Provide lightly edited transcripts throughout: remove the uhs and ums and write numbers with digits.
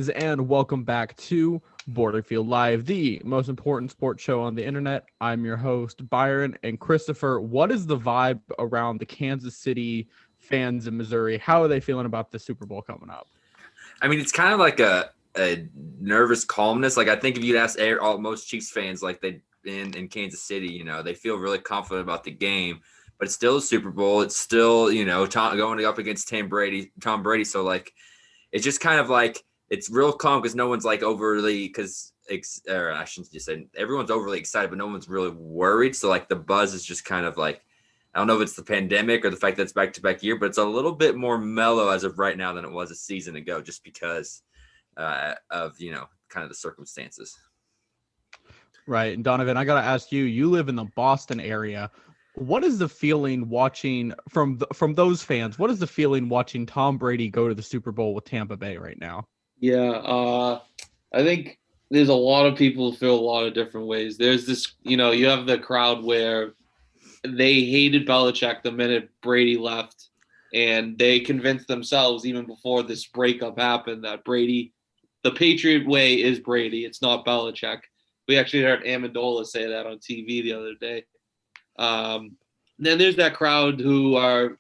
and welcome back to Borderfield Live, the most important sports show on the internet. I'm your host, Byron, and Christopher. What is the vibe around the Kansas City fans in Missouri? How are they feeling about the Super Bowl coming up? I mean, it's kind of like a nervous calmness. Like, I think if you'd ask most Chiefs fans, like they in Kansas City, they feel really confident about the game. But it's still a Super Bowl. It's still, going up against Tom Brady. So, like, it's just kind of like it's real calm because no one's like overly or I shouldn't just say everyone's overly excited, but no one's really worried. So, like, the buzz is just kind of like, I don't know if it's the pandemic or the fact that it's back-to-back year, but it's a little bit more mellow as of right now than it was a season ago, just because of kind of the circumstances. Right. And Donovan, I got to ask you, you live in the Boston area. What is the feeling watching from those fans? What is the feeling watching Tom Brady go to the Super Bowl with Tampa Bay right now? Yeah, I think there's a lot of people who feel a lot of different ways. There's this, you have the crowd where they hated Belichick the minute Brady left, and they convinced themselves even before this breakup happened that Brady, the Patriot way is Brady. It's not Belichick. We actually heard Amendola say that on TV the other day. Then there's that crowd who are,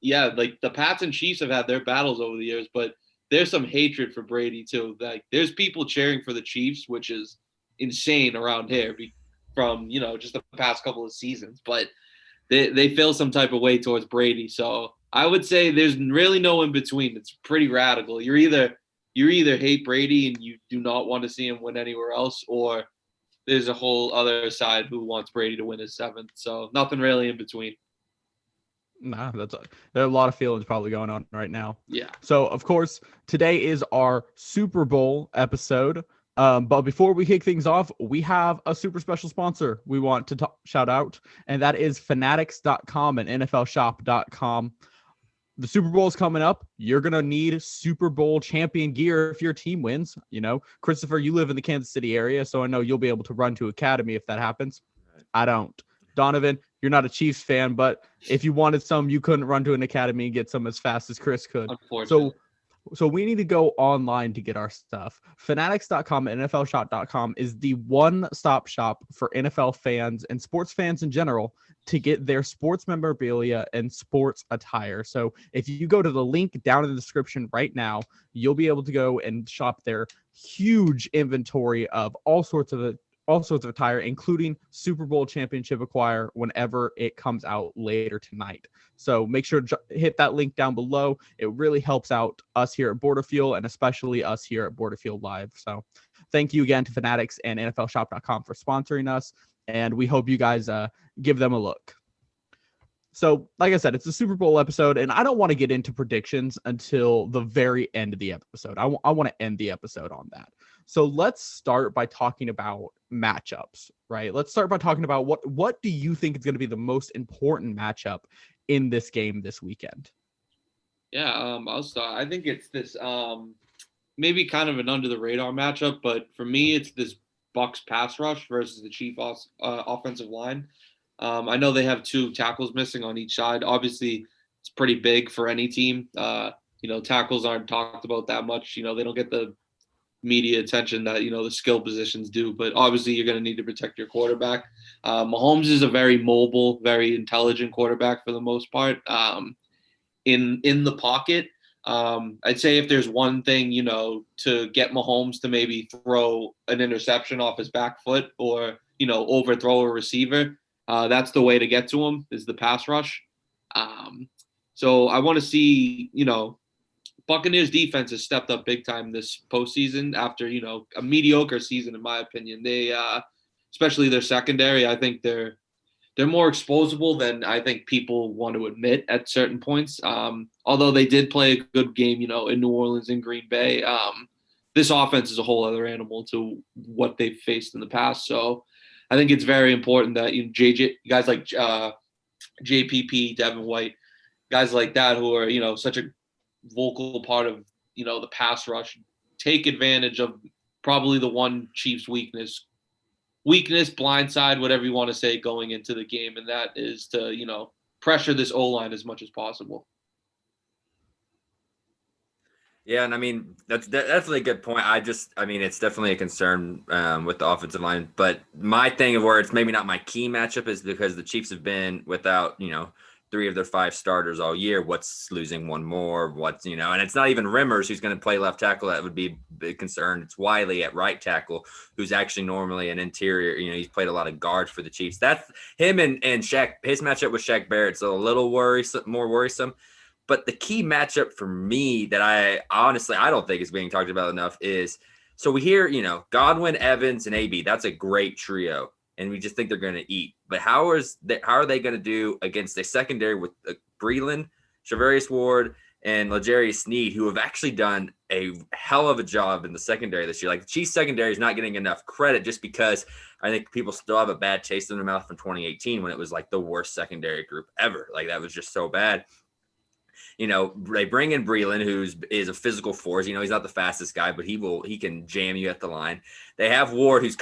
like the Pats and Chiefs have had their battles over the years, but there's some hatred for Brady too. Like there's people cheering for the Chiefs, which is insane around here from, just the past couple of seasons, but they feel some type of way towards Brady. So I would say there's really no in between. It's pretty radical. You either hate Brady and you do not want to see him win anywhere else, or there's a whole other side who wants Brady to win his seventh. So nothing really in between. Nah, there are a lot of feelings probably going on right now. Yeah. So, of course, today is our Super Bowl episode. But before we kick things off, we have a super special sponsor we want to shout out, and that is Fanatics.com and NFLshop.com. The Super Bowl is coming up. You're going to need Super Bowl champion gear if your team wins. Christopher, you live in the Kansas City area, so I know you'll be able to run to Academy if that happens. I don't. Donovan, you're not a Chiefs fan, but if you wanted some, you couldn't run to an Academy and get some as fast as Chris could. Unfortunately. So we need to go online to get our stuff. Fanatics.com and NFLshop.com is the one-stop shop for NFL fans and sports fans in general to get their sports memorabilia and sports attire. So if you go to the link down in the description right now, you'll be able to go and shop their huge inventory of all sorts of attire, including Super Bowl championship attire whenever it comes out later tonight. So make sure to hit that link down below. It really helps out us here at Borderfield and especially us here at Borderfield Live. So thank you again to Fanatics and NFLshop.com for sponsoring us. And we hope you guys give them a look. So, like I said, it's a Super Bowl episode, and I don't want to get into predictions until the very end of the episode. I want to end the episode on that. So let's start by talking about matchups, right? Let's start by talking about what do you think is going to be the most important matchup in this game this weekend? Yeah, I'll start. I think it's this maybe kind of an under the radar matchup, but for me, it's this Bucs pass rush versus the Chiefs offensive line. I know they have two tackles missing on each side. Obviously, it's pretty big for any team. Tackles aren't talked about that much. They don't get the media attention that the skill positions do, but obviously you're going to need to protect your quarterback. Mahomes is a very mobile, very intelligent quarterback for the most part. In the pocket, I'd say if there's one thing to get Mahomes to maybe throw an interception off his back foot or overthrow a receiver, that's the way to get to him is the pass rush. So I want to see Buccaneers defense has stepped up big time this postseason after, a mediocre season, in my opinion. They, especially their secondary, I think they're more exposable than I think people want to admit at certain points. Although they did play a good game, in New Orleans and Green Bay. This offense is a whole other animal to what they've faced in the past. So I think it's very important that guys like JPP, Devin White, guys like that who are, such a vocal part of the pass rush, take advantage of probably the one Chiefs weakness, blindside, whatever you want to say, going into the game, and that is to pressure this O-line as much as possible. Yeah, and I mean that's definitely a good point. I mean, it's definitely a concern with the offensive line. But my thing of where it's maybe not my key matchup is because the Chiefs have been without three of their five starters all year. What's losing one more? What's and it's not even Rimmers who's going to play left tackle. That would be a big concern. It's Wiley at right tackle, who's actually normally an interior. He's played a lot of guards for the Chiefs. That's him and Shaq. His matchup with Shaq Barrett's a little more worrisome. But the key matchup for me that I honestly I don't think is being talked about enough is so we hear, Godwin, Evans, and AB. That's a great trio. And we just think they're going to eat. But how are they going to do against a secondary with Breeland, Charvarius Ward, and L'Jarius Sneed, who have actually done a hell of a job in the secondary this year? Like the Chiefs secondary is not getting enough credit just because I think people still have a bad taste in their mouth from 2018 when it was like the worst secondary group ever. Like that was just so bad. They bring in Breeland, is a physical force. He's not the fastest guy, but he can jam you at the line. They have Ward, who's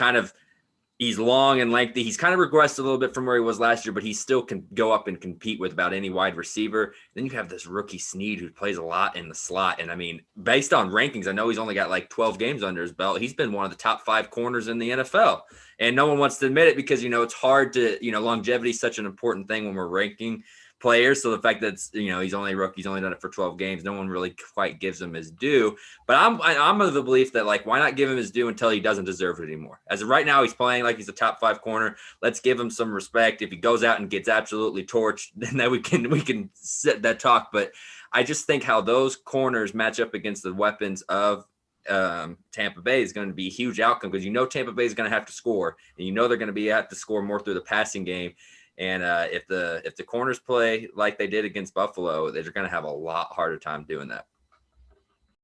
he's long and lengthy. He's kind of regressed a little bit from where he was last year, but he still can go up and compete with about any wide receiver. Then you have this rookie Sneed who plays a lot in the slot. And I mean, based on rankings, I know he's only got like 12 games under his belt. He's been one of the top 5 corners in the NFL. And no one wants to admit it because, it's hard to, longevity is such an important thing when we're ranking players. So the fact that he's only a rookie, he's only done it for 12 games, no one really quite gives him his due. But I'm of the belief that why not give him his due until he doesn't deserve it anymore? As of right now, he's playing like he's a top 5 corner. Let's give him some respect. If he goes out and gets absolutely torched, then we can set that talk. But I just think how those corners match up against the weapons of Tampa Bay is going to be a huge outcome because Tampa Bay is going to have to score, and they're going to have to score more through the passing game. And if the corners play like they did against Buffalo, they're going to have a lot harder time doing that.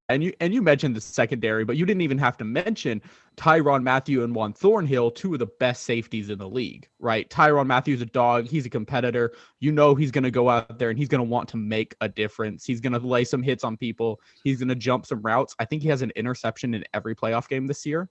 And you mentioned the secondary, but you didn't even have to mention Tyrann Mathieu and Juan Thornhill, two of the best safeties in the league, right? Tyrann Mathieu's a dog. He's a competitor. He's going to go out there and he's going to want to make a difference. He's going to lay some hits on people. He's going to jump some routes. I think he has an interception in every playoff game this year.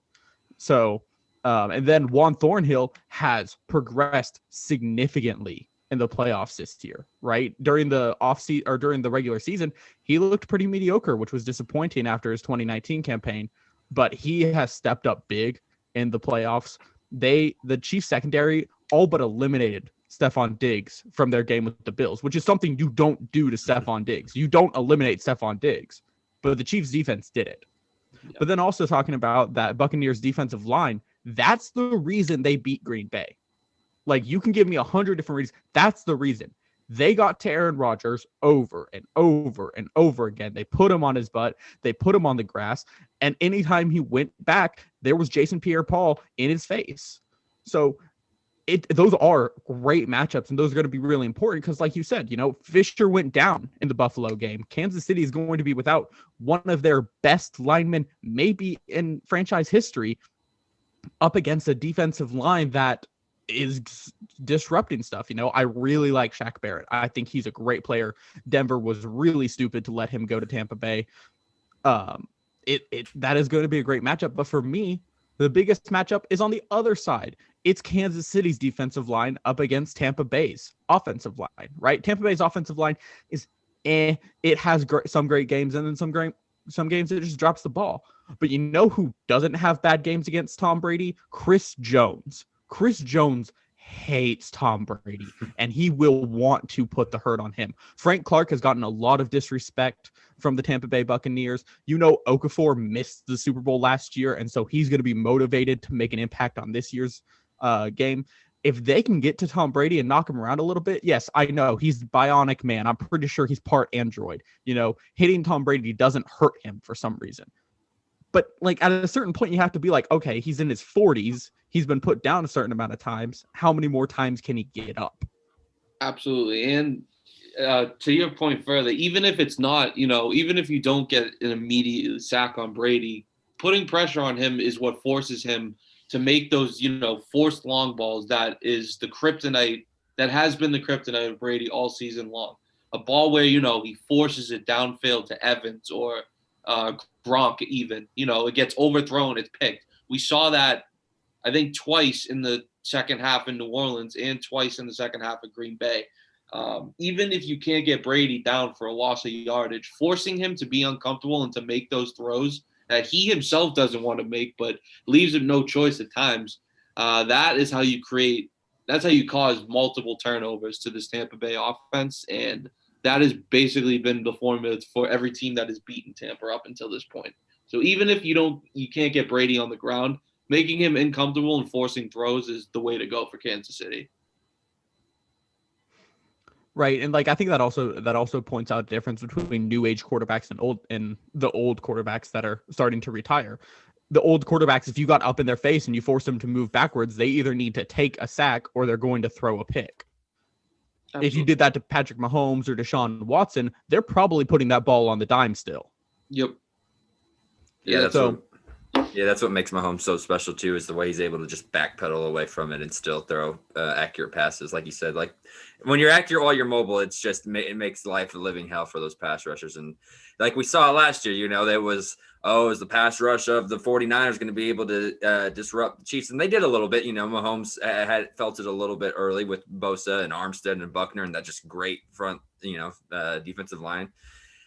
So, and then Juan Thornhill has progressed significantly in the playoffs this year, right? During the offseason or during the regular season, he looked pretty mediocre, which was disappointing after his 2019 campaign, but he has stepped up big in the playoffs. The Chiefs secondary all but eliminated Stephon Diggs from their game with the Bills, which is something you don't do to Stephon Diggs. You don't eliminate Stephon Diggs, but the Chiefs defense did it. Yeah. But then also talking about that Buccaneers defensive line, that's the reason they beat Green Bay. Like, you can give me 100 different reasons. That's the reason. They got to Aaron Rodgers over and over and over again. They put him on his butt. They put him on the grass. And anytime he went back, there was Jason Pierre-Paul in his face. So those are great matchups, and those are going to be really important because, like you said, Fisher went down in the Buffalo game. Kansas City is going to be without one of their best linemen, maybe in franchise history, up against a defensive line that is disrupting stuff. I really like Shaq Barrett. I think he's a great player. Denver was really stupid to let him go to Tampa Bay. That is going to be a great matchup. But for me, the biggest matchup is on the other side. It's Kansas City's defensive line up against Tampa Bay's offensive line, right? Tampa Bay's offensive line is it has some great games and then some games it just drops the ball. But who doesn't have bad games against Tom Brady? Chris Jones. Chris Jones hates Tom Brady, and he will want to put the hurt on him. Frank Clark has gotten a lot of disrespect from the Tampa Bay Buccaneers. Okafor missed the Super Bowl last year, and so he's going to be motivated to make an impact on this year's game. If they can get to Tom Brady and knock him around a little bit, yes, I know he's bionic man. I'm pretty sure he's part android. Hitting Tom Brady doesn't hurt him for some reason. But at a certain point, you have to be like, okay, he's in his 40s. He's been put down a certain amount of times. How many more times can he get up? Absolutely. And to your point further, even if it's not, even if you don't get an immediate sack on Brady, putting pressure on him is what forces him to make those, forced long balls. That is the kryptonite, that has been the kryptonite of Brady all season long. A ball where, he forces it downfield to Evans or Gronk even, it gets overthrown, it's picked. We saw that, I think, twice in the second half in New Orleans and twice in the second half of Green Bay. Even if you can't get Brady down for a loss of yardage, forcing him to be uncomfortable and to make those throws that he himself doesn't want to make, but leaves him no choice at times. That is how you create. That's how you cause multiple turnovers to this Tampa Bay offense, and that has basically been the formula for every team that has beaten Tampa up until this point. So even if you can't get Brady on the ground, making him uncomfortable and forcing throws is the way to go for Kansas City. Right, and like I think that also points out the difference between new age quarterbacks and the old quarterbacks that are starting to retire. The old quarterbacks, if you got up in their face and you force them to move backwards, they either need to take a sack or they're going to throw a pick. Absolutely. If you did that to Patrick Mahomes or Deshaun Watson, they're probably putting that ball on the dime still. Yep. Yeah, that's what makes Mahomes so special too, is the way he's able to just backpedal away from it and still throw accurate passes. Like you said, like when you're accurate while you're mobile, it's just it makes life a living hell for those pass rushers. And like we saw last year, there was is the pass rush of the 49ers going to be able to disrupt the Chiefs? And they did a little bit. Mahomes had felt it a little bit early with Bosa and Armstead and Buckner, and that just great front defensive line.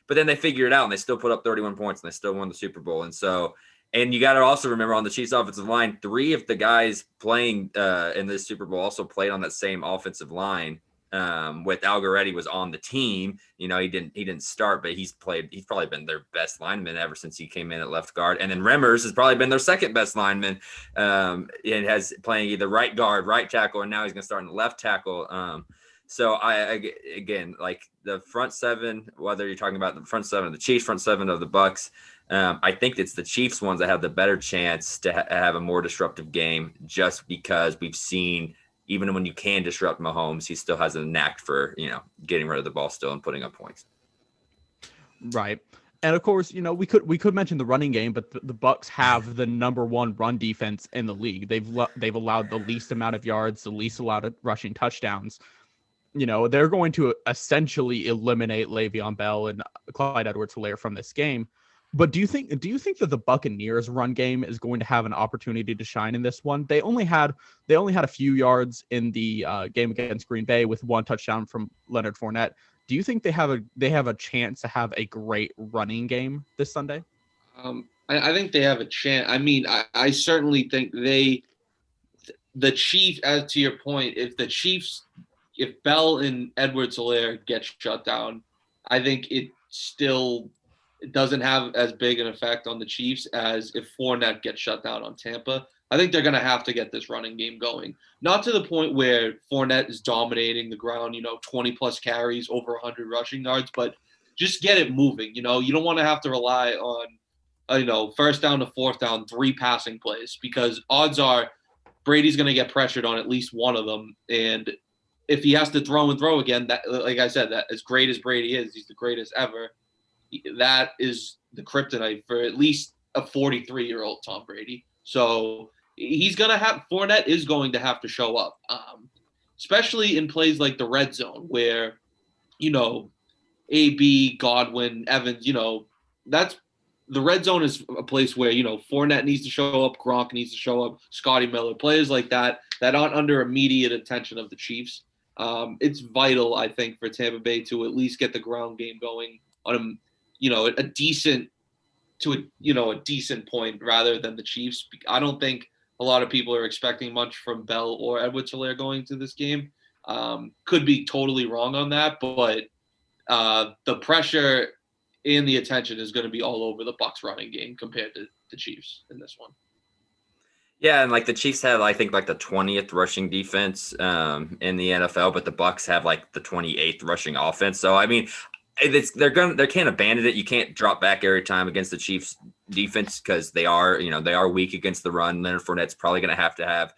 But then they figured it out and they still put up 31 points and they still won the Super Bowl. And so. And you got to also remember on the Chiefs offensive line, 3 of the guys playing in this Super Bowl also played on that same offensive line. With Algoretti was on the team. He didn't start, but he's probably been their best lineman ever since he came in at left guard. And then Remmers has probably been their second best lineman. And has playing either right guard, right tackle, and now he's going to start in the left tackle. So again, like the front 7, whether you're talking about the front 7 of the Chiefs, front 7 of the Bucks, I think it's the Chiefs ones that have the better chance to have a more disruptive game, just because we've seen, even when you can disrupt Mahomes, he still has a knack for, getting rid of the ball still and putting up points. Right. And of course, we could mention the running game, but the Bucks have the number 1 run defense in the league. They've allowed the least amount of yards, the least allowed rushing touchdowns. They're going to essentially eliminate Le'Veon Bell and Clyde Edwards-Helaire from this game. But do you think that the Buccaneers run game is going to have an opportunity to shine in this one? They only had a few yards in the game against Green Bay with 1 touchdown from Leonard Fournette. Do you think they have a chance to have a great running game this Sunday? I think they have a chance. I mean, I certainly think the Chiefs, as to your point, if Bell and Edwards-Helaire get shut down, I think it doesn't have as big an effect on the Chiefs as if Fournette gets shut down on Tampa. I think they're going to have to get this running game going. Not to the point where Fournette is dominating the ground, 20-plus carries, over 100 rushing yards, but just get it moving. You don't want to have to rely on, first down to fourth down, 3 passing plays, because odds are Brady's going to get pressured on at least one of them. And if he has to throw again, that, like I said, that as great as Brady is, he's the greatest ever. That is the kryptonite for at least a 43-year-old Tom Brady. So Fournette is going to have to show up, especially in plays like the red zone where, AB, Godwin, Evans, that's the red zone is a place where, Fournette needs to show up, Gronk needs to show up, Scotty Miller, players like that aren't under immediate attention of the Chiefs. It's vital, I think, for Tampa Bay to at least get the ground game going on a decent point rather than the Chiefs. I don't think a lot of people are expecting much from Bell or Edwards-Helaire going to this game. Could be totally wrong on that, but the pressure and the attention is going to be all over the Bucs running game compared to the Chiefs in this one. Yeah, and like the Chiefs have, I think, like the 20th rushing defense in the NFL, but the Bucs have like the 28th rushing offense. So I mean, they can't abandon it. You can't drop back every time against the Chiefs defense because they are weak against the run. Leonard Fournette's probably going to have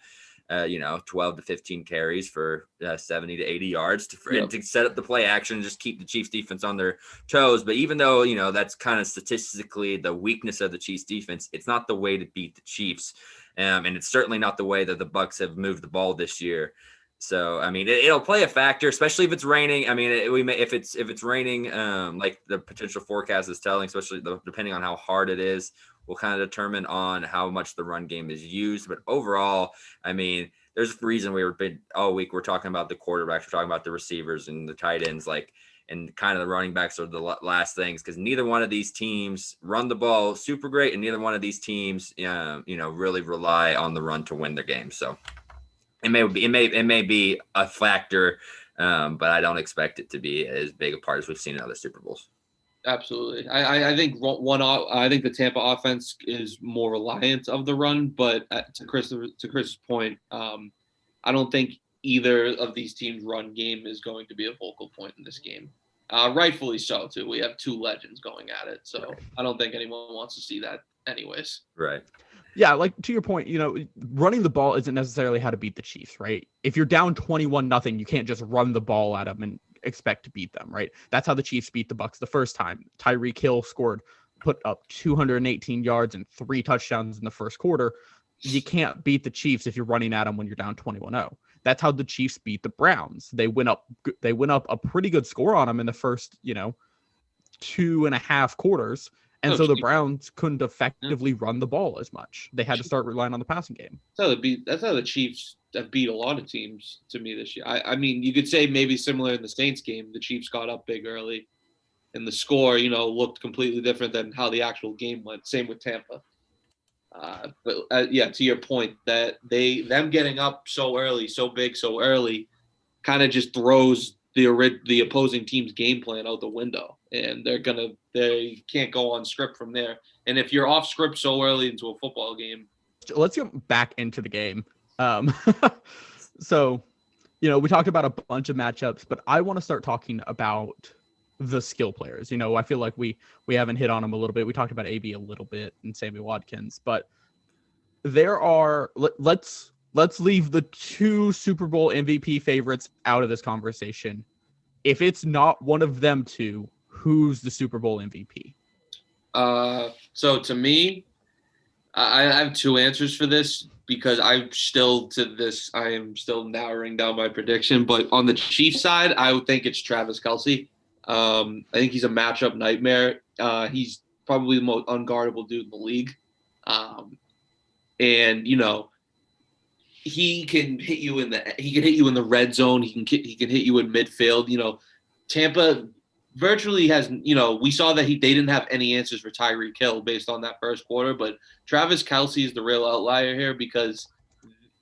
12 to 15 carries for 70 to 80 yards to set up the play action and just keep the Chiefs defense on their toes. But even though, that's kind of statistically the weakness of the Chiefs defense, it's not the way to beat the Chiefs. And it's certainly not the way that the Bucs have moved the ball this year. So, I mean, it'll play a factor, especially if it's raining. I mean, if it's raining, like the potential forecast is telling, especially depending on how hard it is, will kind of determine on how much the run game is used. But overall, I mean, there's a reason we've been all week. We're talking about the quarterbacks, we're talking about the receivers and the tight ends, like, and kind of the running backs are the last things, because neither one of these teams run the ball super great, and neither one of these teams, really rely on the run to win their games. So it may be a factor, but I don't expect it to be as big a part as we've seen in other Super Bowls. Absolutely. I think I think the Tampa offense is more reliant of the run, but to Chris's point, I don't think either of these teams' run game is going to be a focal point in this game. Rightfully so, too. We have two legends going at it, so right. I don't think anyone wants to see that anyways. Right. Yeah, like to your point, running the ball isn't necessarily how to beat the Chiefs, right? If you're down 21-0, you can't just run the ball at them and expect to beat them, right? That's how the Chiefs beat the Bucs the first time. Tyreek Hill put up 218 yards and 3 touchdowns in the first quarter. You can't beat the Chiefs if you're running at them when you're down 21-0. That's how the Chiefs beat the Browns. They went up a pretty good score on them in the first, 2.5 quarters. And so the Browns couldn't effectively run the ball as much. They had to start relying on the passing game. That's how the Chiefs have beat a lot of teams to me this year. I mean, you could say maybe similar in the Saints game. The Chiefs got up big early, and the score, looked completely different than how the actual game went. Same with Tampa. To your point, that them getting up so early, so big, so early, kind of just throws the opposing team's game plan out the window, and they can't go on script from there. And if you're off script so early into a football game, let's get back into the game. So, we talked about a bunch of matchups, but I want to start talking about the skill players. I feel like we haven't hit on them a little bit. We talked about AB a little bit and Sammy Watkins, but there are, let's leave the 2 Super Bowl MVP favorites out of this conversation. If it's not one of them 2, who's the Super Bowl MVP? So to me, I have 2 answers for this, because I am still narrowing down my prediction. But on the Chiefs side, I would think it's Travis Kelce. I think he's a matchup nightmare. He's probably the most unguardable dude in the league. And he can hit you in the red zone. He can hit you in midfield. Tampa virtually has, we saw that they didn't have any answers for Tyreek Hill based on that first quarter, but Travis Kelce is the real outlier here, because,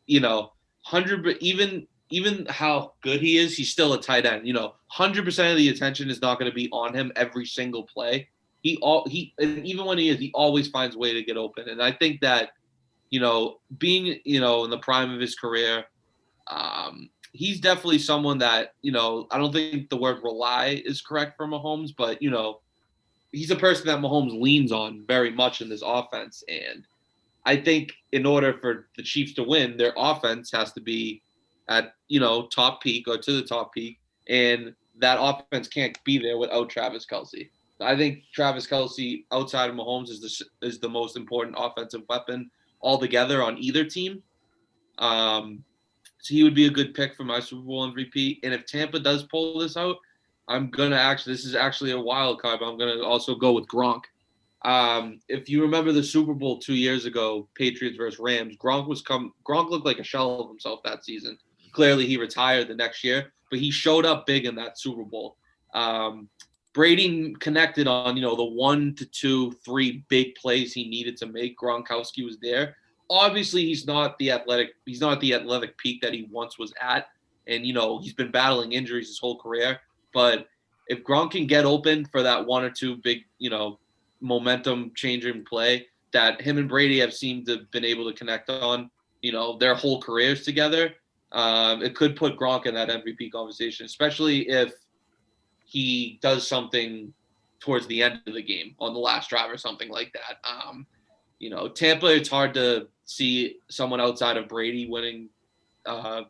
100, even how good he is, he's still a tight end. 100% of the attention is not going to be on him every single play. And even when he is, he always finds a way to get open. And I think that, being, in the prime of his career, he's definitely someone that, I don't think the word rely is correct for Mahomes, but, he's a person that Mahomes leans on very much in this offense. And I think in order for the Chiefs to win, their offense has to be at, top peak or to the top peak. And that offense can't be there without Travis Kelce. I think Travis Kelce, outside of Mahomes, is the most important offensive weapon altogether on either team. So he would be a good pick for my Super Bowl MVP. And if Tampa does pull this out, this is actually a wild card, but I'm going to also go with Gronk. If you remember the Super Bowl 2 years ago, Patriots versus Rams, Gronk looked like a shell of himself that season. Clearly he retired the next year, but he showed up big in that Super Bowl. Brady connected on, the 1 to 2, 3 big plays he needed to make. Gronkowski was there. Obviously, he's not the athletic peak that he once was at. And, he's been battling injuries his whole career. But if Gronk can get open for that 1 or 2 big, momentum changing play that him and Brady have seemed to have been able to connect on, their whole careers together, it could put Gronk in that MVP conversation, especially if he does something towards the end of the game on the last drive or something like that. Tampa, it's hard to see someone outside of Brady winning, Super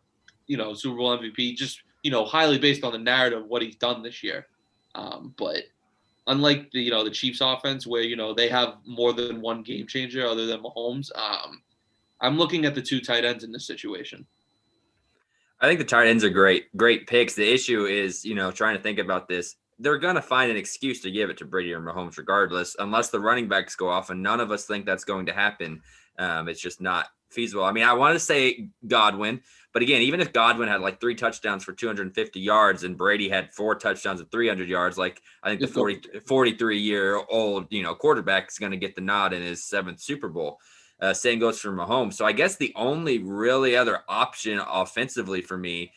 Bowl MVP, just, highly based on the narrative of what he's done this year. But unlike the Chiefs offense where, they have more than one game changer other than Mahomes, I'm looking at the 2 tight ends in this situation. I think the tight ends are great picks. The issue is, trying to think about this. They're going to find an excuse to give it to Brady or Mahomes regardless, unless the running backs go off, and none of us think that's going to happen. It's just not feasible. I mean, I want to say Godwin, but again, even if Godwin had like 3 touchdowns for 250 yards and Brady had 4 touchdowns at 300 yards, like I think the 43-year-old, quarterback is going to get the nod in his 7th Super Bowl. Same goes for Mahomes. So I guess the only really other option offensively for me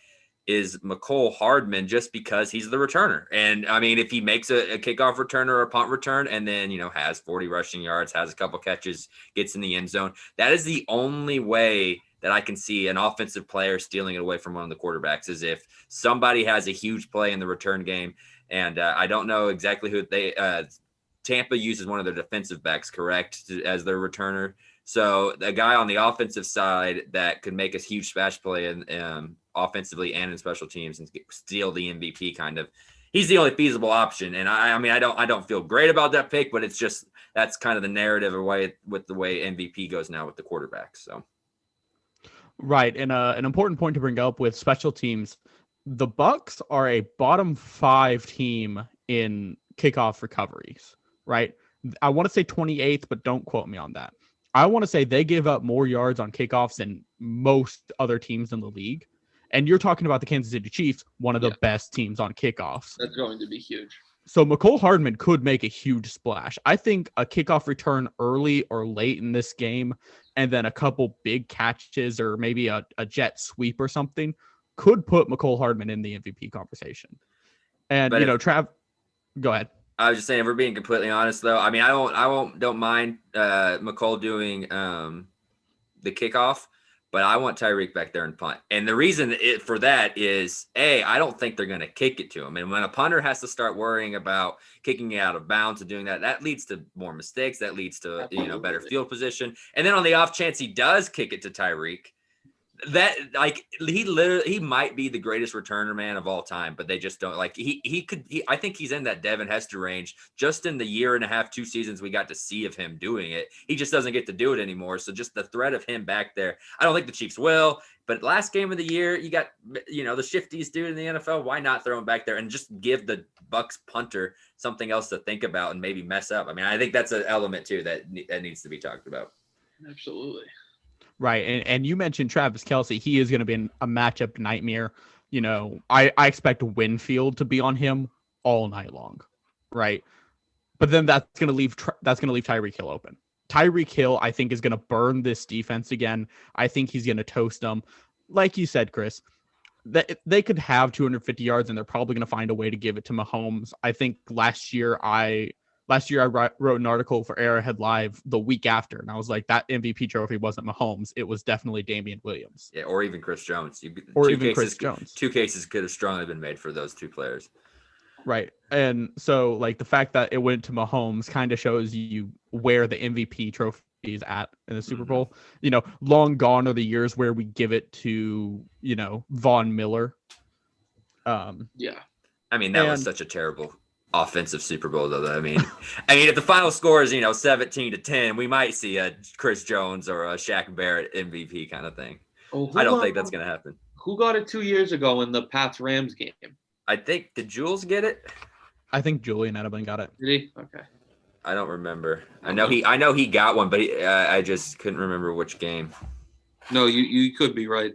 is McCole Hardman, just because he's the returner. And I mean, if he makes a kickoff return or a punt return and then, has 40 rushing yards, has a couple catches, gets in the end zone, that is the only way that I can see an offensive player stealing it away from one of the quarterbacks, is if somebody has a huge play in the return game. And I don't know exactly who Tampa uses one of their defensive backs, correct, as their returner. So a guy on the offensive side that could make a huge splash play in offensively and in special teams and steal the MVP kind of. He's the only feasible option. And I don't feel great about that pick, but it's just that's kind of the narrative with the way MVP goes now with the quarterbacks. So right. And an important point to bring up with special teams, the Bucs are a bottom 5 team in kickoff recoveries, right? I want to say 28th, but don't quote me on that. I want to say they give up more yards on kickoffs than most other teams in the league. And you're talking about the Kansas City Chiefs, one of the best teams on kickoffs. That's going to be huge. So McCole Hardman could make a huge splash. I think a kickoff return early or late in this game, and then a couple big catches or maybe a jet sweep or something could put McCole Hardman in the MVP conversation. And, Trav, go ahead. I was just saying, if we're being completely honest, though, I mean, don't mind McCole doing the kickoff, but I want Tyreek back there and punt. And the reason for that is, I don't think they're going to kick it to him. And when a punter has to start worrying about kicking it out of bounds and doing that, that leads to more mistakes. That leads to better field position. And then on the off chance he does kick it to Tyreek, that he might be the greatest returner man of all time, but they just don't I think he's in that Devin Hester range. Just in the year and a half, 2 seasons we got to see of him doing it, he just doesn't get to do it anymore. So just the threat of him back there, I don't think the Chiefs will. But last game of the year, you got the shiftiest dude in the NFL. Why not throw him back there and just give the Bucs punter something else to think about and maybe mess up? I mean, I think that's an element too that needs to be talked about. Absolutely. Right. And you mentioned Travis Kelce. He is going to be a matchup nightmare. I expect Winfield to be on him all night long. Right. But then that's going to leave Tyreek Hill open. Tyreek Hill, I think, is going to burn this defense again. I think he's going to toast them. Like you said, Chris, they could have 250 yards and they're probably going to find a way to give it to Mahomes. I think last year I wrote an article for Arrowhead Live the week after, and I was like, that MVP trophy wasn't Mahomes. It was definitely Damian Williams. Yeah, or even Chris Jones. Chris Jones. 2 cases could have strongly been made for those 2 players. Right. And so, the fact that it went to Mahomes kind of shows you where the MVP trophy is at in the Super Bowl. Long gone are the years where we give it to, Von Miller. Yeah. I mean, that was such a terrible offensive Super Bowl, though. I mean, if the final score is 17-10, we might see a Chris Jones or a Shaq Barrett MVP kind of thing. I don't think that's going to happen. Who got it 2 years ago in the Pats-Rams game? I think, did Jules get it? I think Julian Edelman got it. Did he? Okay. I don't remember. I know he got one, but I just couldn't remember which game. No, you could be right.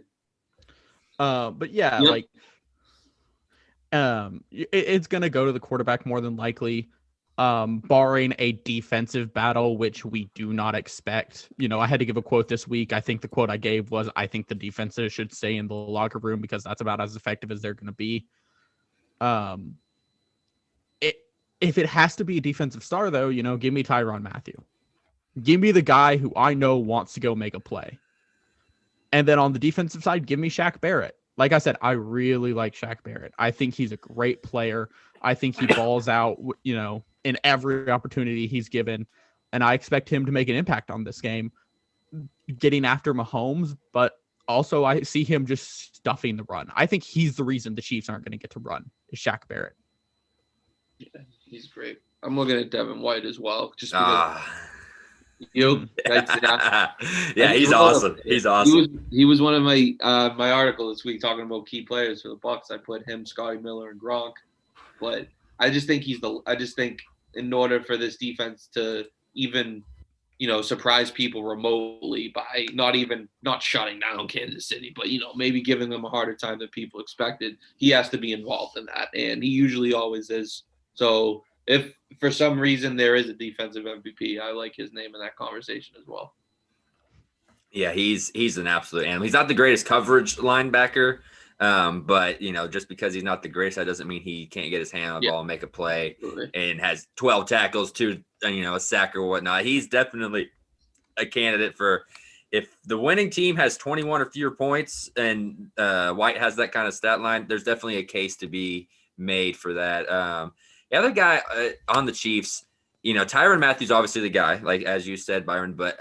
But yeah, yep. It's going to go to the quarterback more than likely, barring a defensive battle, which we do not expect. I had to give a quote this week. I think the quote I gave was, I think the defenses should stay in the locker room because that's about as effective as they're going to be. If it has to be a defensive star, though, give me Tyrann Mathieu. Give me the guy who I know wants to go make a play. And then on the defensive side, give me Shaq Barrett. Like I said, I really like Shaq Barrett. I think he's a great player. I think he balls out, in every opportunity he's given. And I expect him to make an impact on this game, getting after Mahomes. But also, I see him just stuffing the run. I think he's the reason the Chiefs aren't going to get to run, is Shaq Barrett. Yeah, he's great. I'm looking at Devin White as well. Just because. Yeah, he's awesome. He's awesome. He was one of my my article this week talking about key players for the Bucs. I put him, Scotty Miller, and Gronk. But I just think in order for this defense to even surprise people remotely by not shutting down Kansas City, but, maybe giving them a harder time than people expected. He has to be involved in that, and he usually always is. So if for some reason there is a defensive MVP, I like his name in that conversation as well. Yeah, he's an absolute animal. He's not the greatest coverage linebacker, but just because he's not the greatest, that doesn't mean he can't get his hand on the ball and make a play. Absolutely. And has 12 tackles, a sack or whatnot. He's definitely a candidate for if the winning team has 21 or fewer points and White has that kind of stat line. There's definitely a case to be made for that. The other guy on the Chiefs, Tyrann Mathieu's obviously the guy, like as you said, Byron, but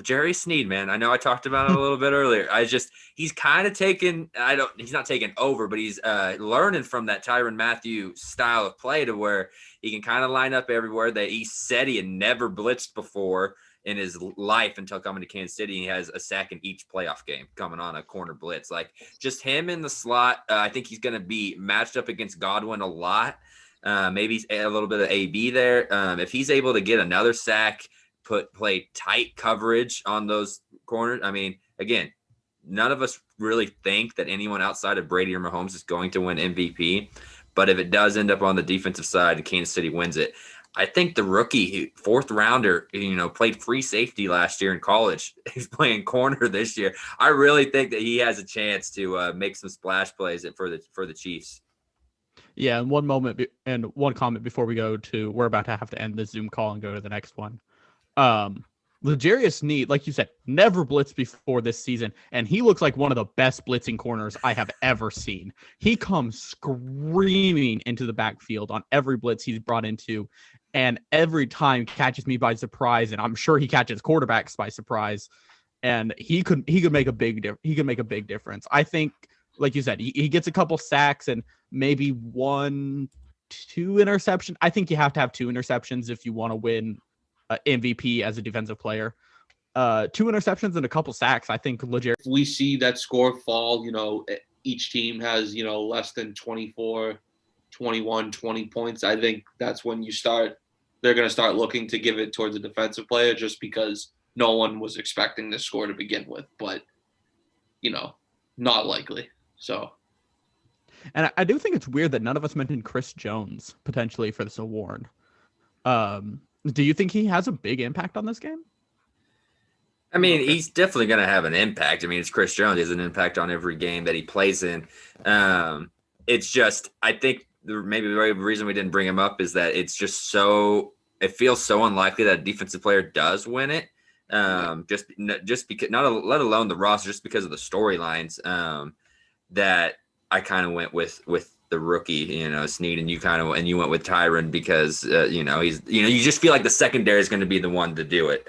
Jerry Sneed, man. I know I talked about it a little bit earlier. He's kind of he's not taking over, but he's learning from that Tyrann Mathieu style of play to where he can kind of line up everywhere. That he said he had never blitzed before in his life until coming to Kansas City. He has a sack in each playoff game coming on a corner blitz. Like just him in the slot. I think he's going to be matched up against Godwin a lot. Maybe a little bit of AB there. If he's able to get another sack, play tight coverage on those corners. I mean, again, none of us really think that anyone outside of Brady or Mahomes is going to win MVP. But if it does end up on the defensive side and Kansas City wins it, I think the rookie fourth rounder, played free safety last year in college. He's playing corner this year. I really think that he has a chance to make some splash plays for the Chiefs. Yeah, and one comment before we go to, we're about to have to end this Zoom call and go to the next one. L'Jarius Sneed, like you said, never blitzed before this season, and he looks like one of the best blitzing corners I have ever seen. He comes screaming into the backfield on every blitz he's brought into, and every time catches me by surprise, and I'm sure he catches quarterbacks by surprise, and he could make a big difference. I think, like you said, he gets a couple sacks and maybe 1-2 interceptions. I think you have to have 2 interceptions if you want to win MVP as a defensive player. 2 interceptions and a couple sacks. I think If we see that score fall, each team has, less than 24, 21, 20 points. I think that's when they're going to start looking to give it towards a defensive player just because no one was expecting this score to begin with. But, not likely. So. And I do think it's weird that none of us mentioned Chris Jones potentially for this award. Do you think he has a big impact on this game? I mean, he's definitely going to have an impact. I mean, it's Chris Jones. He has an impact on every game that he plays in. It's just, I think maybe the reason we didn't bring him up is that it's just it feels so unlikely that a defensive player does win it. Just because, let alone the roster, just because of the storylines that I kind of went with the rookie, Sneed, and you went with Tyrann because he's you just feel like the secondary is going to be the one to do it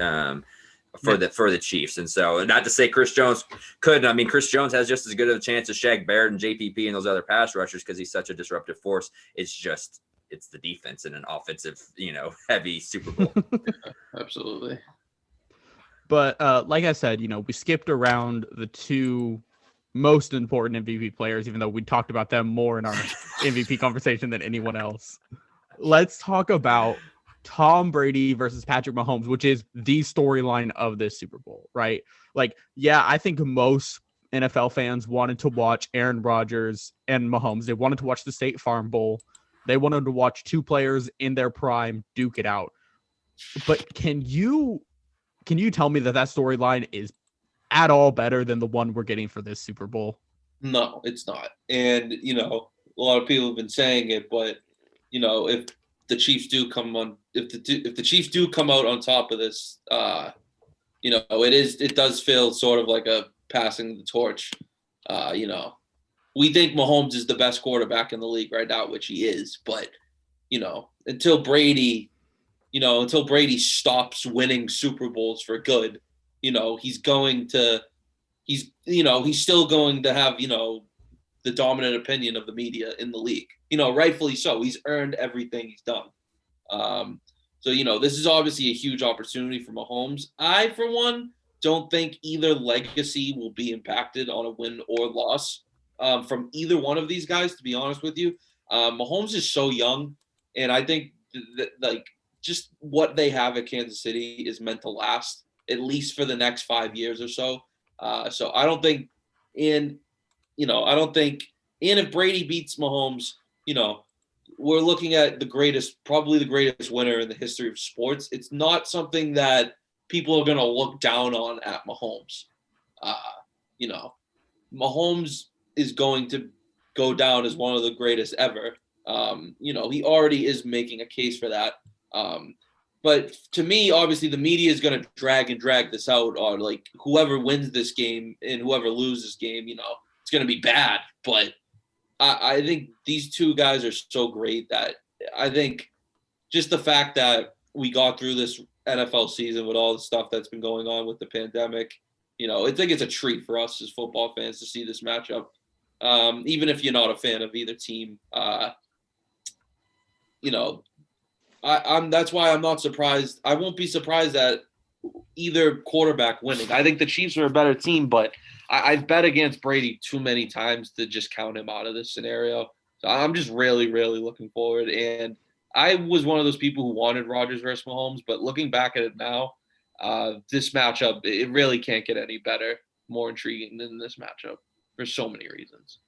for the Chiefs. And so, not to say Chris Jones couldn't. I mean, Chris Jones has just as good of a chance as Shaq Barrett and JPP and those other pass rushers because he's such a disruptive force. It's the defense in an offensive, heavy Super Bowl. Absolutely. But like I said, we skipped around the 2 most important MVP players, even though we talked about them more in our MVP conversation than anyone else. Let's talk about Tom Brady versus Patrick Mahomes, which is the storyline of this Super Bowl, right? Like, yeah, I think most NFL fans wanted to watch Aaron Rodgers and Mahomes. They wanted to watch the State Farm Bowl. They wanted to watch 2 players in their prime duke it out. But can you tell me that storyline is at all better than the one we're getting for this Super Bowl? No, it's not. And, a lot of people have been saying it, but, if the Chiefs do come on, if the Chiefs do come out on top of this, it does feel sort of like a passing the torch. We think Mahomes is the best quarterback in the league right now, which he is, but, until Brady stops winning Super Bowls for good, he's still going to have, the dominant opinion of the media in the league, rightfully so. He's earned everything he's done. So, this is obviously a huge opportunity for Mahomes. I, for one, don't think either legacy will be impacted on a win or loss from either one of these guys, to be honest with you. Mahomes is so young, and I think that just what they have at Kansas City is meant to last at least for the next 5 years or so. So I don't think and if Brady beats Mahomes, we're looking at probably the greatest winner in the history of sports. It's not something that people are going to look down on at Mahomes. Mahomes is going to go down as one of the greatest ever. He already is making a case for that. But to me, obviously, the media is going to drag this out, or like whoever wins this game and whoever loses this game, it's going to be bad. But I think these two guys are so great that I think just the fact that we got through this NFL season with all the stuff that's been going on with the pandemic, I think it's a treat for us as football fans to see this matchup. Even if you're not a fan of either team, that's why I'm not surprised. I won't be surprised at either quarterback winning. I think the Chiefs are a better team, but I've bet against Brady too many times to just count him out of this scenario. So I'm just really, really looking forward. And I was one of those people who wanted Rodgers versus Mahomes, but looking back at it now, this matchup, it really can't get any better, more intriguing than this matchup for so many reasons.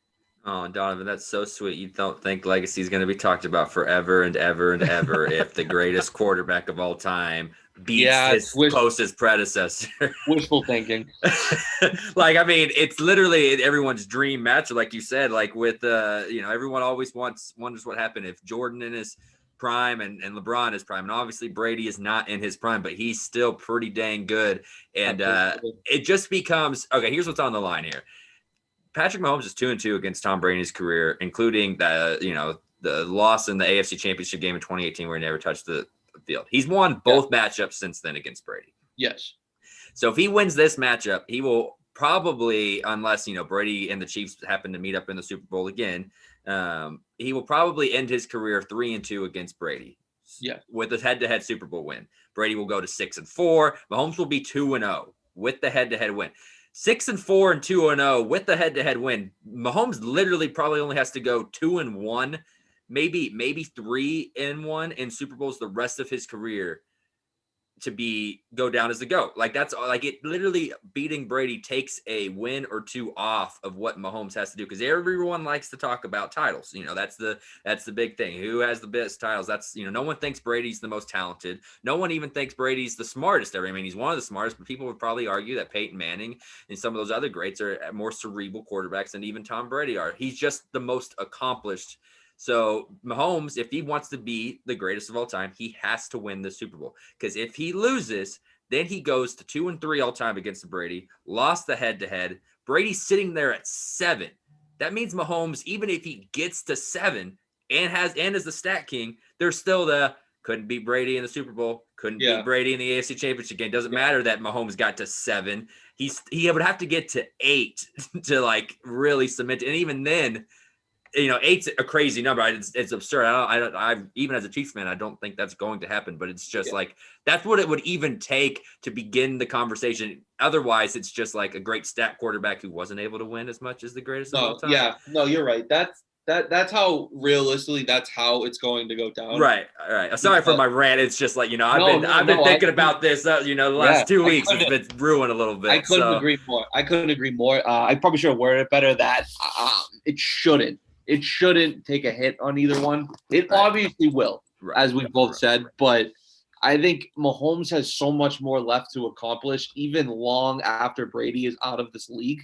Oh, Donovan, that's so sweet. You don't think legacy is going to be talked about forever and ever and ever if the greatest quarterback of all time beats his closest predecessor. Wishful thinking. It's literally everyone's dream match, like you said. Like with, everyone always wonders what happened if Jordan in his prime and LeBron in his prime. And obviously Brady is not in his prime, but he's still pretty dang good. And it just becomes okay. Here's what's on the line here. Patrick Mahomes is 2-2 against Tom Brady's career, including the loss in the AFC Championship game in 2018 where he never touched the field. He's won both matchups since then against Brady. Yes. So if he wins this matchup, he will probably, unless Brady and the Chiefs happen to meet up in the Super Bowl again, he will probably end his career 3-2 against Brady. Yeah. With a head-to-head Super Bowl win. Brady will go to 6-4. Mahomes will be 2-0 with the head-to-head win. 6-4 and 2-0 with the head-to-head win. Mahomes literally probably only has to go 2-1, maybe 3-1 in Super Bowls the rest of his career to go down as the GOAT. Like that's like it literally beating Brady takes a win or two off of what Mahomes has to do, because everyone likes to talk about titles. That's the big thing. Who has the best titles? That's no one thinks Brady's the most talented. No one even thinks Brady's the smartest ever. I mean, he's one of the smartest, but people would probably argue that Peyton Manning and some of those other greats are more cerebral quarterbacks than even Tom Brady are. He's just the most accomplished. So Mahomes, if he wants to be the greatest of all time, he has to win the Super Bowl. Because if he loses, then he goes to 2-3 all time against Brady, lost the head-to-head. Brady's sitting there at 7. That means Mahomes, even if he gets to 7 and is the stat king, there's still couldn't beat Brady in the Super Bowl, couldn't beat Brady in the AFC Championship game. Doesn't matter that Mahomes got to 7. He would have to get to 8 to really cement it. And even then, 8's a crazy number. It's absurd. I even as a Chiefs fan, I don't think that's going to happen. But it's just that's what it would even take to begin the conversation. Otherwise, it's just like a great stat quarterback who wasn't able to win as much as the greatest of all time. Yeah, no, you're right. That's how realistically that's how it's going to go down. Right. All right. Sorry for my rant. It's just I've been thinking about this. The last 2 weeks it's been ruined a little bit. I couldn't agree more. I probably should have worded it better. That it shouldn't. It shouldn't take a hit on either one. It obviously will, as we both said. But I think Mahomes has so much more left to accomplish, even long after Brady is out of this league,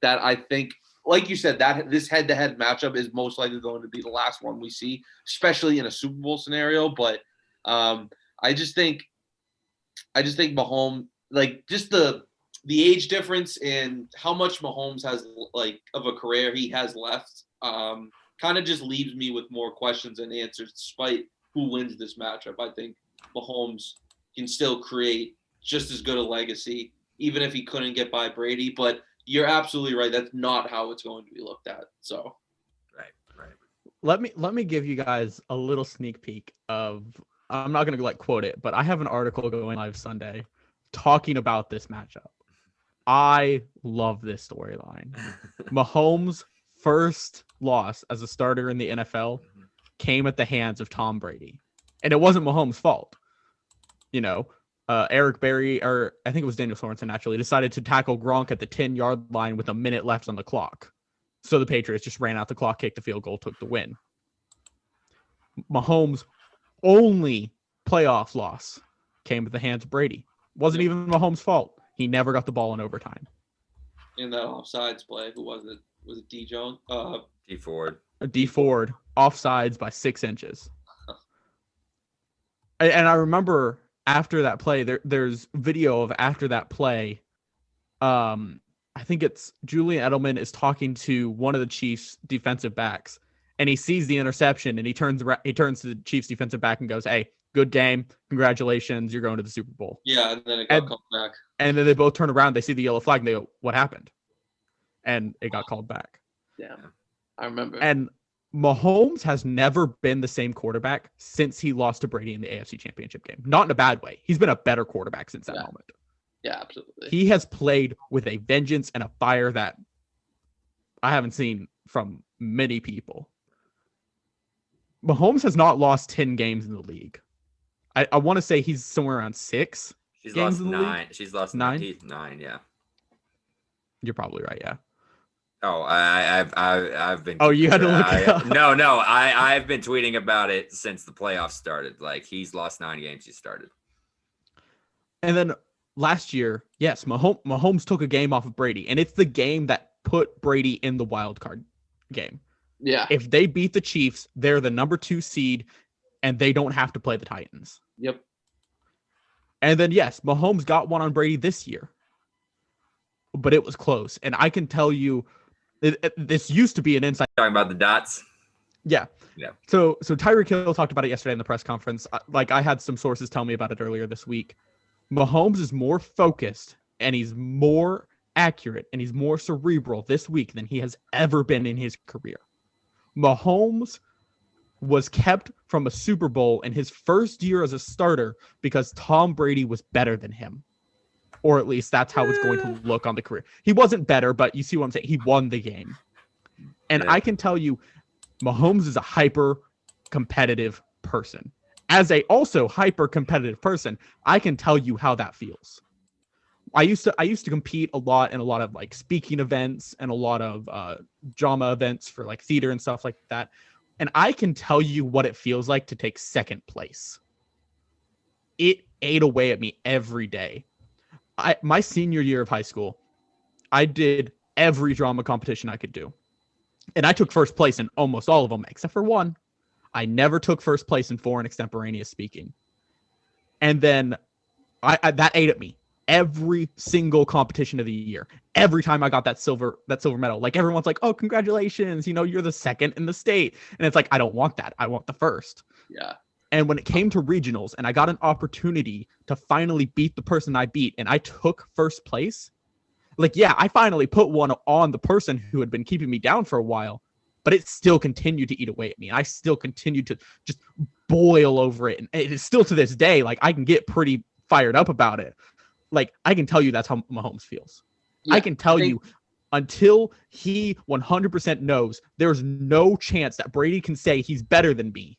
that I think, like you said, that this head-to-head matchup is most likely going to be the last one we see, especially in a Super Bowl scenario. But I just think Mahomes, just the age difference and how much Mahomes has of a career he has left. Kind of just leaves me with more questions than answers, despite who wins this matchup. I think Mahomes can still create just as good a legacy, even if he couldn't get by Brady. But you're absolutely right. That's not how it's going to be looked at. So, right. Let me give you guys a little sneak peek of. I'm not going to quote it, but I have an article going live Sunday talking about this matchup. I love this storyline. Mahomes' first loss as a starter in the NFL came at the hands of Tom Brady. And it wasn't Mahomes' fault. Eric Berry, or I think it was Daniel Sorensen actually, decided to tackle Gronk at the 10-yard line with a minute left on the clock. So the Patriots just ran out the clock, kicked the field goal, took the win. Mahomes' only playoff loss came at the hands of Brady. Wasn't even Mahomes' fault. He never got the ball in overtime. In that offsides play, who was it? Was it D. Jones? D. Ford. D. Ford, offsides by 6 inches. And I remember after that play, there's video of after that play. I think it's Julian Edelman is talking to one of the Chiefs' defensive backs, and he sees the interception, and he turns to the Chiefs' defensive back and goes, "Hey, good game, congratulations, you're going to the Super Bowl." Yeah, and then it got called back. And then they both turn around, they see the yellow flag, and they go, "What happened?" And it got called back. Yeah, I remember. And Mahomes has never been the same quarterback since he lost to Brady in the AFC Championship game. Not in a bad way. He's been a better quarterback since that moment. Yeah, absolutely. He has played with a vengeance and a fire that I haven't seen from many people. Mahomes has not lost 10 games in the league. I want to say he's somewhere around 6. She's games lost in the 9. league? She's lost 9? 9, yeah. You're probably right, yeah. Oh, I've been. Oh, you had to look it up. No, I've been tweeting about it since the playoffs started. Like, he's lost 9 games he started. And then last year, yes, Mahomes took a game off of Brady, and it's the game that put Brady in the wild card game. Yeah. If they beat the Chiefs, they're the number 2 seed, and they don't have to play the Titans. Yep. And then, yes, Mahomes got one on Brady this year, but it was close. And I can tell you, this used to be an inside. Talking about the dots. Yeah. So Tyreek Hill talked about it yesterday in the press conference. I had some sources tell me about it earlier this week. Mahomes is more focused, and he's more accurate, and he's more cerebral this week than he has ever been in his career. Mahomes was kept from a Super Bowl in his first year as a starter because Tom Brady was better than him. Or at least that's how it's going to look on the career. He wasn't better, but you see what I'm saying? He won the game. And I can tell you, Mahomes is a hyper-competitive person. As a also hyper-competitive person, I can tell you how that feels. I used to compete a lot in a lot of like speaking events and a lot of drama events for like theater and stuff like that. And I can tell you what it feels like to take second place. It ate away at me every day. My senior year of high school, I did every drama competition I could do. And I took first place in almost all of them, except for one. I never took first place in foreign extemporaneous speaking. And then that ate at me. Every single competition of the year, every time I got that silver medal, like everyone's like, "Oh, congratulations, you're the second in the state." And it's like, I don't want that. I want the first. Yeah. And when it came to regionals and I got an opportunity to finally beat the person I beat and I took first place, like, yeah, I finally put one on the person who had been keeping me down for a while, but it still continued to eat away at me. And I still continued to just boil over it. And it is still to this day, like, I can get pretty fired up about it. Like, I can tell you that's how Mahomes feels. Yeah, I can tell you until he 100% knows there's no chance that Brady can say he's better than me,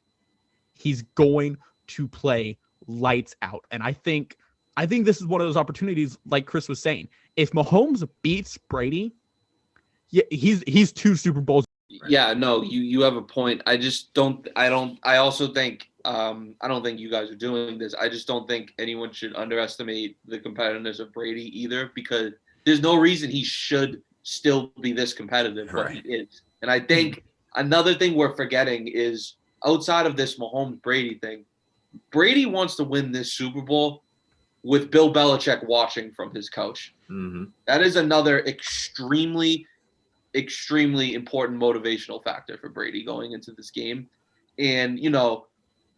he's going to play lights out. And I think this is one of those opportunities, like Chris was saying. If Mahomes beats Brady, yeah, he's 2 Super Bowls. Yeah, no, you have a point. I also think I don't think you guys are doing this. I just don't think anyone should underestimate the competitiveness of Brady either, because there's no reason he should still be this competitive, but he is. And I think another thing we're forgetting is, outside of this Mahomes-Brady thing, Brady wants to win this Super Bowl with Bill Belichick watching from his couch. Mm-hmm. That is another extremely important motivational factor for Brady going into this game. And,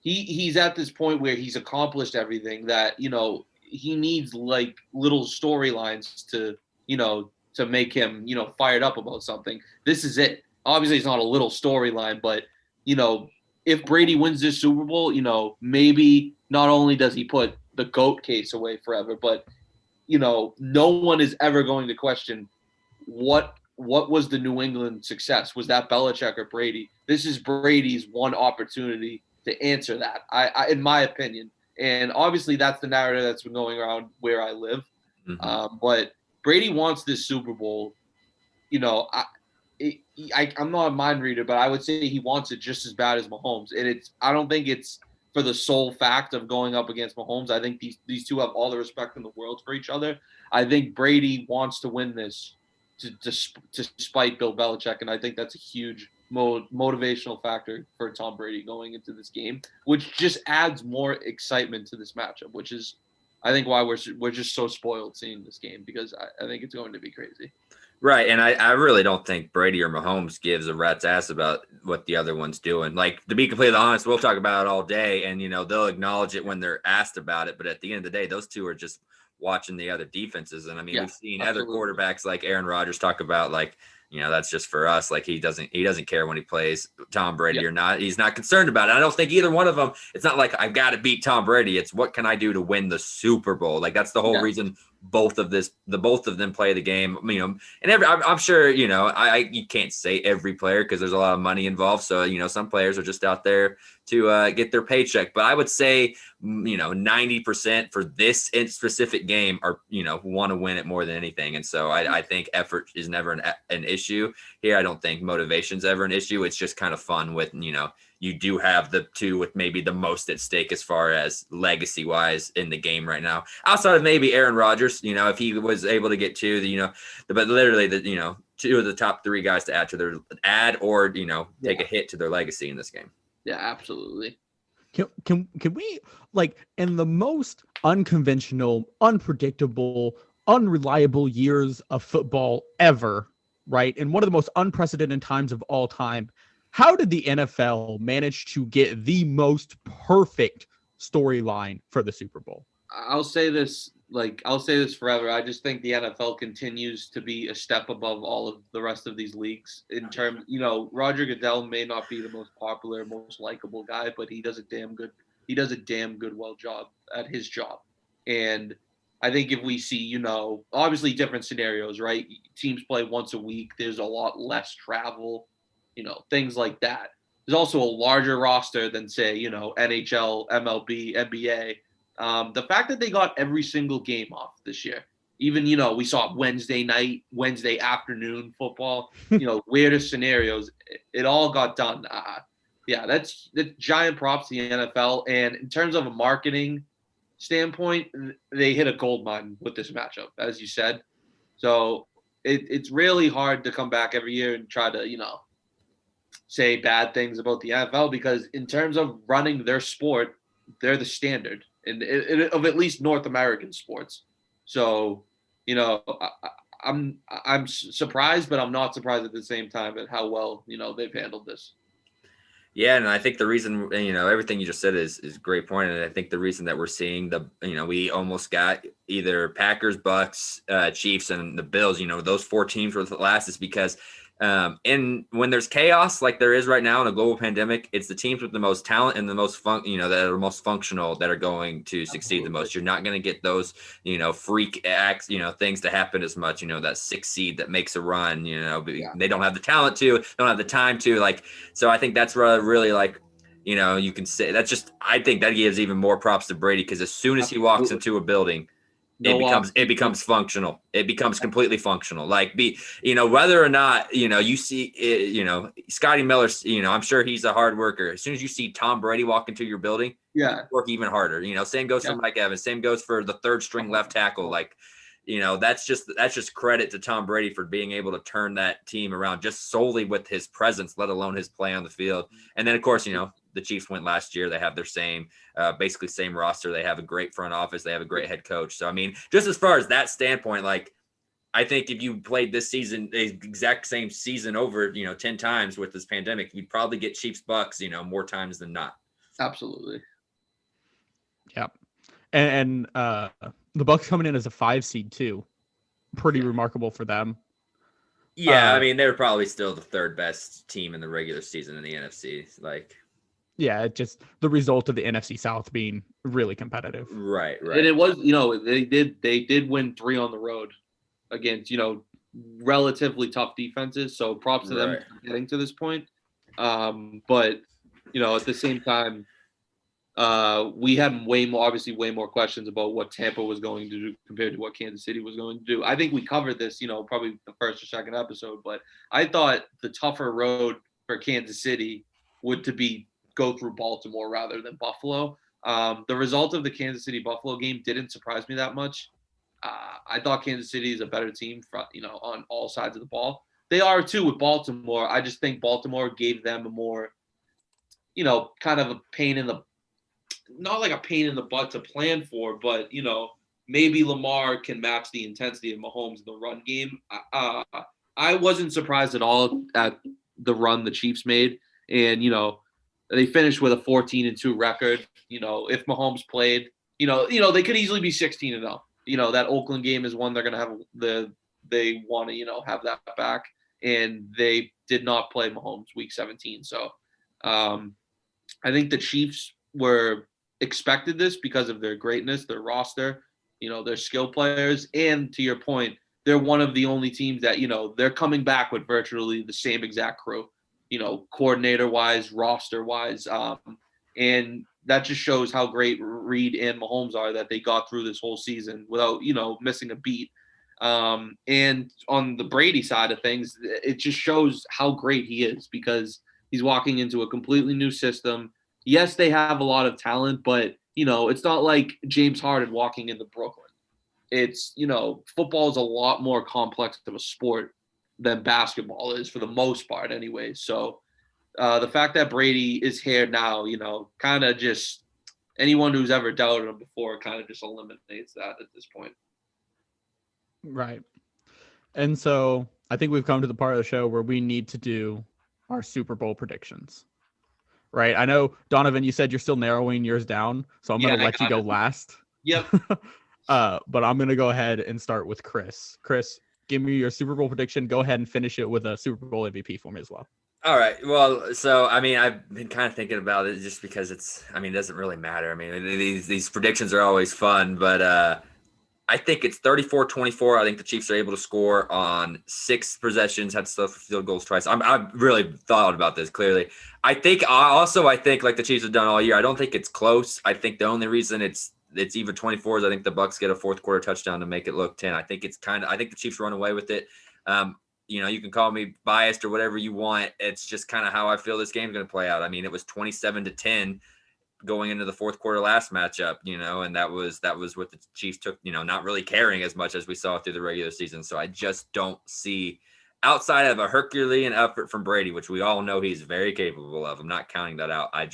he's at this point where he's accomplished everything that, he needs like little storylines to make him, fired up about something. This is it. Obviously it's not a little storyline, but, if Brady wins this Super Bowl, maybe not only does he put the GOAT case away forever, but, no one is ever going to question what was the New England success. Was that Belichick or Brady? This is Brady's one opportunity to answer that. I in my opinion, and obviously that's the narrative that's been going around where I live. But Brady wants this Super Bowl. You know, I'm not a mind reader, but I would say he wants it just as bad as Mahomes. And I don't think it's for the sole fact of going up against Mahomes. I think these two have all the respect in the world for each other. I think Brady wants to win this to spite Bill Belichick, and I think that's a huge motivational factor for Tom Brady going into this game, which just adds more excitement to this matchup, which is, I think, why we're just so spoiled seeing this game, because I think it's going to be crazy. Right, and I really don't think Brady or Mahomes gives a rat's ass about what the other one's doing. Like, to be completely honest, we'll talk about it all day, and, they'll acknowledge it when they're asked about it. But at the end of the day, those two are just watching the other defenses. And, I mean, we've seen other quarterbacks like Aaron Rodgers talk about, like, that's just for us. Like, he doesn't care when he plays Tom Brady or not. He's not concerned about it. I don't think either one of them, it's not like I've got to beat Tom Brady. It's what can I do to win the Super Bowl? Like, that's the whole reason both of them play the game, and I'm sure, you can't say every player because there's a lot of money involved. So, some players are just out there to get their paycheck. But I would say, 90% for this specific game are, want to win it more than anything. And so I think effort is never an issue here. I don't think motivation's ever an issue. It's just kind of fun with, you do have the two with maybe the most at stake as far as legacy wise in the game right now, outside of maybe Aaron Rodgers, if he was able to get but literally two of the top three guys to add or take a hit to their legacy in this game. Yeah, absolutely. Can we, like, in the most unconventional, unpredictable, unreliable years of football ever, right? In one of the most unprecedented times of all time, how did the NFL manage to get the most perfect storyline for the Super Bowl? I'll say this forever. I just think the NFL continues to be a step above all of the rest of these leagues in terms, Roger Goodell may not be the most popular, most likable guy, but he does a damn good job at his job. And I think if we see, obviously different scenarios, right? Teams play once a week. There's a lot less travel, things like that. There's also a larger roster than, say, NHL, MLB, NBA. The fact that they got every single game off this year, even, we saw Wednesday night, Wednesday afternoon football, weirder scenarios, it all got done. That's giant props to the NFL. And in terms of a marketing standpoint, they hit a gold mine with this matchup, as you said. So it's really hard to come back every year and try to, say bad things about the NFL, because in terms of running their sport, they're the standard of at least North American sports. So, I'm surprised, but I'm not surprised at the same time at how well, they've handled this. Yeah, and I think the reason, everything you just said is a great point. And I think the reason that we're seeing we almost got either Packers, Bucks, Chiefs, and the Bills, those four teams were the last, is because when there's chaos like there is right now in a global pandemic, it's the teams with the most talent and the most that are most functional that are going to succeed the most. You're not going to get those, freak acts, things to happen as much, that 6 seed that makes a run, they don't have the talent to, don't have the time to, like, so I think that's really like, you can say that's just, I think that gives even more props to Brady, because as soon as he walks into a building, it becomes functional. It becomes completely functional. Like, whether or not, you see, Scotty Miller, I'm sure he's a hard worker. As soon as you see Tom Brady walk into your building, work even harder. Same goes for Mike Evans. Same goes for the third string left tackle. Like, that's just credit to Tom Brady for being able to turn that team around just solely with his presence, let alone his play on the field. And then, of course, the Chiefs went last year. They have their basically same roster. They have a great front office. They have a great head coach. So, I mean, just as far as that standpoint, like, I think if you played this season, the exact same season over, 10 times with this pandemic, you'd probably get Chiefs Bucks, more times than not. Absolutely. Yeah. And the Bucks coming in as a 5 seed too. Pretty remarkable for them. Yeah, I mean, they're probably still the third best team in the regular season in the NFC. Like, yeah, just the result of the NFC South being really competitive. Right. And it was, they did win 3 on the road against, relatively tough defenses. So props to them for getting to this point. But, at the same time, We had way more questions about what Tampa was going to do compared to what Kansas City was going to do. I think we covered this, probably the first or second episode, but I thought the tougher road for Kansas City would to be go through Baltimore rather than Buffalo. The result of the Kansas City Buffalo game didn't surprise me that much. I thought Kansas City is a better team on all sides of the ball. They are too with Baltimore. I just think Baltimore gave them a more, kind of a pain in the, not like a pain in the butt to plan for, but maybe Lamar can match the intensity of Mahomes in the run game. I wasn't surprised at all at the run the Chiefs made, and they finished with a 14-2 record. If Mahomes played, they could easily be 16-0. That Oakland game is one they're gonna have they want to have that back, and they did not play Mahomes week 17. So I think the Chiefs were expected this because of their greatness, their roster, their skill players, and to your point, they're one of the only teams that they're coming back with virtually the same exact crew, coordinator wise, roster wise, and that just shows how great Reed and Mahomes are, that they got through this whole season without missing a beat. And on the Brady side of things, it just shows how great he is because he's walking into a completely new system. Yes, they have a lot of talent, but it's not like James Harden walking into Brooklyn. It's football is a lot more complex of a sport than basketball is for the most part, anyway. So the fact that Brady is here now, kind of just anyone who's ever doubted him before kind of just eliminates that at this point. Right. And so I think we've come to the part of the show where we need to do our Super Bowl predictions. Right. I know, Donovan, you said you're still narrowing yours down, so I'm going to let you go last. Yep. But I'm going to go ahead and start with Chris. Chris, give me your Super Bowl prediction. Go ahead and finish it with a Super Bowl MVP for me as well. All right. Well, so, I've been kind of thinking about it just because it doesn't really matter. These predictions are always fun, but I think it's 34-24. I think the Chiefs are able to score on 6 possessions, had stuff field goals twice. I've really thought about this clearly. I think like the Chiefs have done all year, I don't think it's close. I think the only reason it's even 24 is I think the Bucs get a fourth quarter touchdown to make it look 10. I think the Chiefs run away with it. You can call me biased or whatever you want. It's just kind of how I feel this game's going to play out. It was 27-10 going into the fourth quarter last matchup, and that was what the Chiefs took, not really caring as much as we saw through the regular season. So I just don't see, outside of a Herculean effort from Brady, which we all know he's very capable of. I'm not counting that out. I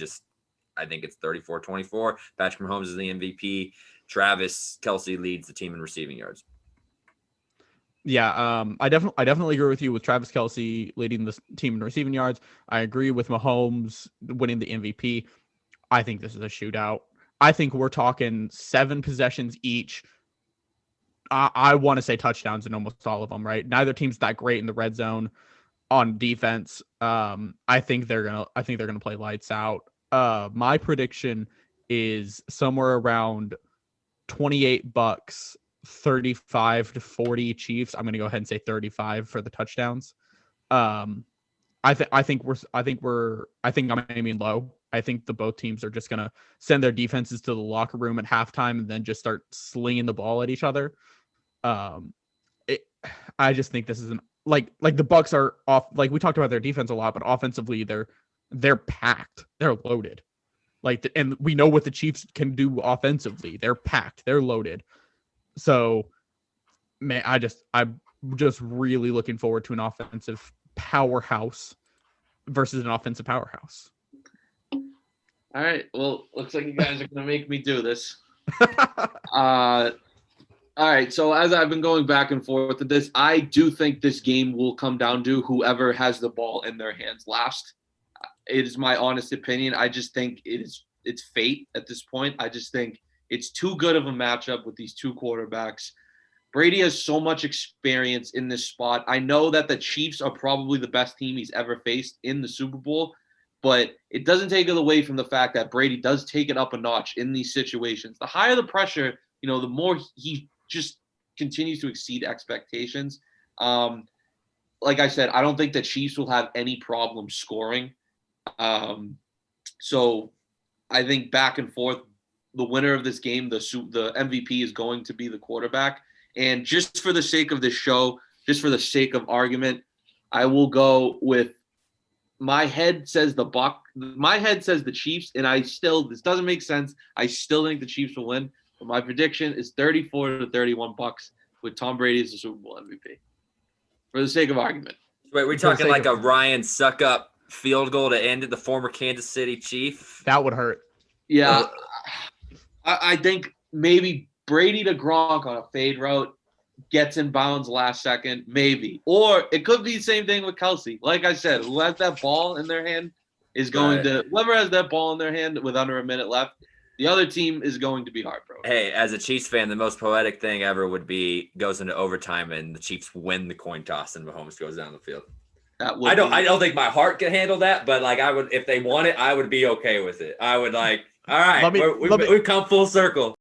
think it's 34-24. Patrick Mahomes is the MVP. Travis Kelce leads the team in receiving yards. Yeah, I definitely agree with you with Travis Kelce leading the team in receiving yards. I agree with Mahomes winning the MVP. I think this is a shootout. I think we're talking 7 possessions each. I want to say touchdowns in almost all of them, right? Neither team's that great in the red zone on defense. I think they're gonna play lights out. My prediction is somewhere around 28 Bucks, 35-40 Chiefs. I'm gonna go ahead and say 35 for the touchdowns. I think I'm aiming low. I think both teams are just gonna send their defenses to the locker room at halftime and then just start slinging the ball at each other. I just think this is like the Bucks are off. Like we talked about their defense a lot, but offensively they're packed. They're loaded. And we know what the Chiefs can do offensively. They're packed. They're loaded. So, man, I'm just really looking forward to an offensive powerhouse versus an offensive powerhouse. All right. Well, looks like you guys are going to make me do this. All right. So as I've been going back and forth with this, I do think this game will come down to whoever has the ball in their hands last. It is my honest opinion. I just think it's fate at this point. I just think it's too good of a matchup with these two quarterbacks. Brady has so much experience in this spot. I know that the Chiefs are probably the best team he's ever faced in the Super Bowl, but it doesn't take it away from the fact that Brady does take it up a notch in these situations. The higher the pressure, the more he just continues to exceed expectations. Like I said, I don't think the Chiefs will have any problem scoring. So I think back and forth, the winner of this game, the MVP is going to be the quarterback. And just for the sake of this show, just for the sake of argument, I will go with my head says my head says the Chiefs, and this doesn't make sense. I still think the Chiefs will win. But my prediction is 34-31 Bucks with Tom Brady as the Super Bowl MVP. For the sake of argument. Wait, we're talking like a Ryan Suckup field goal to end it, the former Kansas City Chief? That would hurt. Yeah. I think maybe Brady to Gronk on a fade route gets in bounds last second, maybe. Or it could be the same thing with Kelsey. Like I said, who has that ball in their hand is going to – whoever has that ball in their hand with under a minute left, the other team is going to be heartbroken. Hey, as a Chiefs fan, the most poetic thing ever would be goes into overtime and the Chiefs win the coin toss and Mahomes goes down the field. I don't think my heart can handle that, but like I would, if they won it, I would be okay with it. I would like, all right, we've come full circle.